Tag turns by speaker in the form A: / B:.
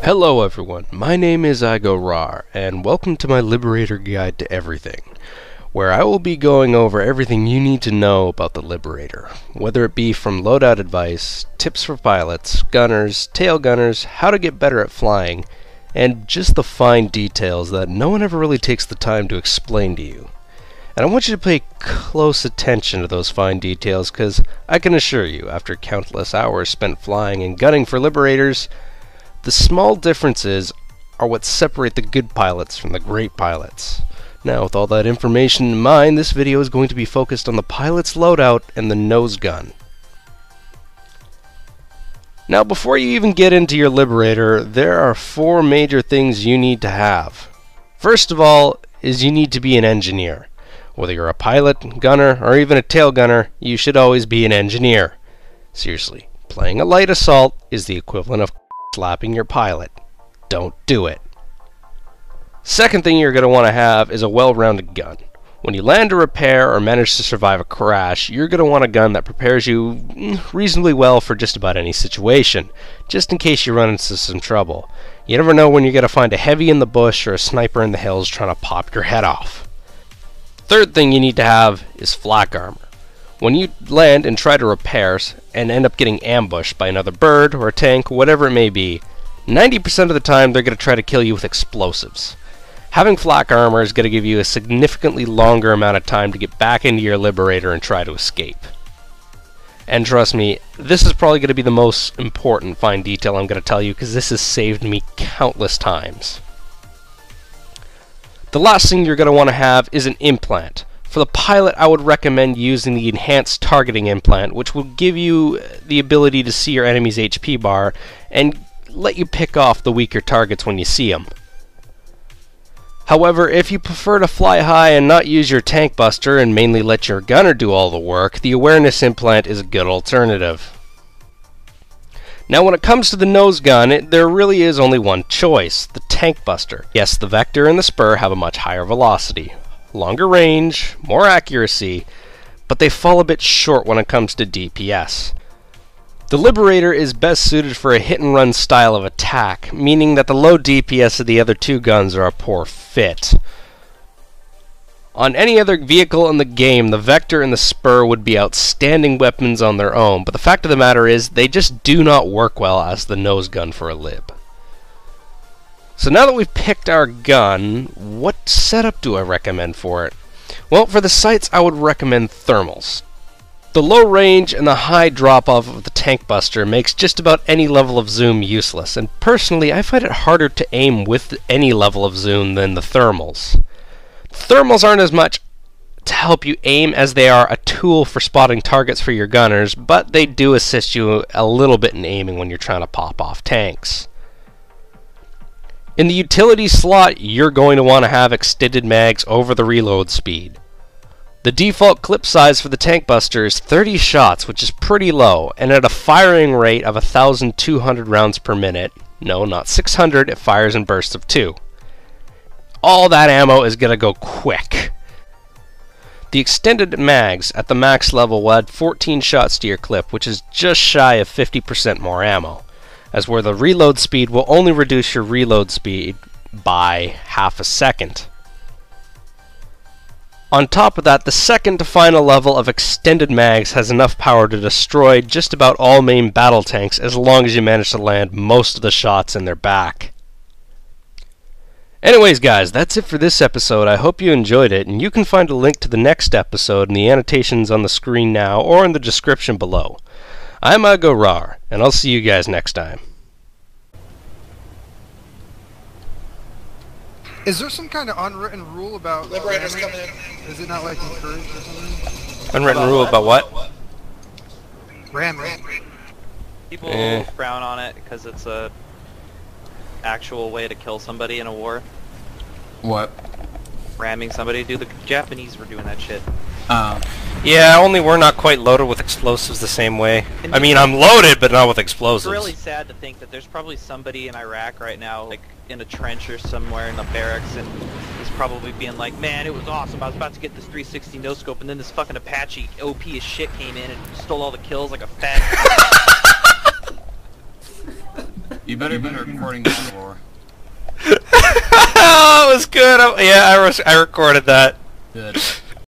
A: Hello everyone, my name is IGORAWR, and welcome to my Liberator Guide to Everything, where I will be going over everything you need to know about the Liberator, whether it be from loadout advice, tips for pilots, gunners, tail gunners, how to get better at flying, and just the fine details that no one ever really takes the time to explain to you. And I want you to pay close attention to those fine details, because I can assure you, after countless hours spent flying and gunning for Liberators, the small differences are what separate the good pilots from the great pilots. Now, with all that information in mind, this video is going to be focused on the pilot's loadout and the nose gun. Now, before you even get into your Liberator, there are 4 major things you need to have. First of all is you need to be an engineer. Whether you're a pilot, gunner, or even a tail gunner, you should always be an engineer. Seriously, playing a light assault is the equivalent of slapping your pilot. Don't do it. Second thing you're going to want to have is a well-rounded gun. When you land a repair or manage to survive a crash, you're going to want a gun that prepares you reasonably well for just about any situation, just in case you run into some trouble. You never know when you're going to find a heavy in the bush or a sniper in the hills trying to pop your head off. Third thing you need to have is flak armor. When you land and try to repair and end up getting ambushed by another bird or a tank, whatever it may be, 90% of the time they're going to try to kill you with explosives. Having flak armor is going to give you a significantly longer amount of time to get back into your Liberator and try to escape. And trust me, this is probably going to be the most important fine detail I'm going to tell you, because this has saved me countless times. The last thing you're going to want to have is an implant. For the pilot, I would recommend using the enhanced targeting implant, which will give you the ability to see your enemy's HP bar and let you pick off the weaker targets when you see them. However, if you prefer to fly high and not use your tank buster and mainly let your gunner do all the work, the awareness implant is a good alternative. Now, when it comes to the nose gun, there really is only one choice, the tank buster. Yes, the Vector and the Spur have a much higher velocity, longer range, more accuracy, but they fall a bit short when it comes to DPS. The Liberator is best suited for a hit-and-run style of attack, meaning that the low DPS of the other 2 guns are a poor fit. On any other vehicle in the game, the Vector and the Spur would be outstanding weapons on their own, but the fact of the matter is, they just do not work well as the nose gun for a Lib. So now that we've picked our gun, what setup do I recommend for it? Well, for the sights, I would recommend thermals. The low range and the high drop-off of the tank buster makes just about any level of zoom useless, and personally, I find it harder to aim with any level of zoom than the thermals. Thermals aren't as much to help you aim as they are a tool for spotting targets for your gunners, but they do assist you a little bit in aiming when you're trying to pop off tanks. In the utility slot, you're going to want to have extended mags over the reload speed. The default clip size for the tank buster is 30 shots, which is pretty low, and at a firing rate of 1,200 rounds per minute. No, not 600, it fires in bursts of 2. All that ammo is going to go quick. The extended mags at the max level will add 14 shots to your clip, which is just shy of 50% more ammo, as where the reload speed will only reduce your reload speed by half a second. On top of that, the second to final level of extended mags has enough power to destroy just about all main battle tanks, as long as you manage to land most of the shots in their back. Anyways guys, that's it for this episode. I hope you enjoyed it, and you can find a link to the next episode in the annotations on the screen now or in the description below. I'm IGORAWR, and I'll see you guys next time.
B: Is there some kind of unwritten rule about
C: Liberators
B: ramming?
C: coming in.
B: Is it not like encouraged or something?
A: Unwritten rule about what?
B: Ramming.
D: People frown on it because it's a actual way to kill somebody in a war.
C: What?
D: Ramming somebody. Dude, the Japanese were doing that shit.
A: Yeah, only we're not quite loaded with explosives the same way. I mean, I'm loaded, but not with explosives.
D: It's really sad to think that there's probably somebody in Iraq right now, like in a trench or somewhere in the barracks, and is probably being like, man, it was awesome, I was about to get this 360 no-scope, and then this fucking Apache OP as shit came in and stole all the kills like a fat...
C: You better be recording that, Roar.
A: Oh, it was good. Yeah, I recorded that.
C: Good.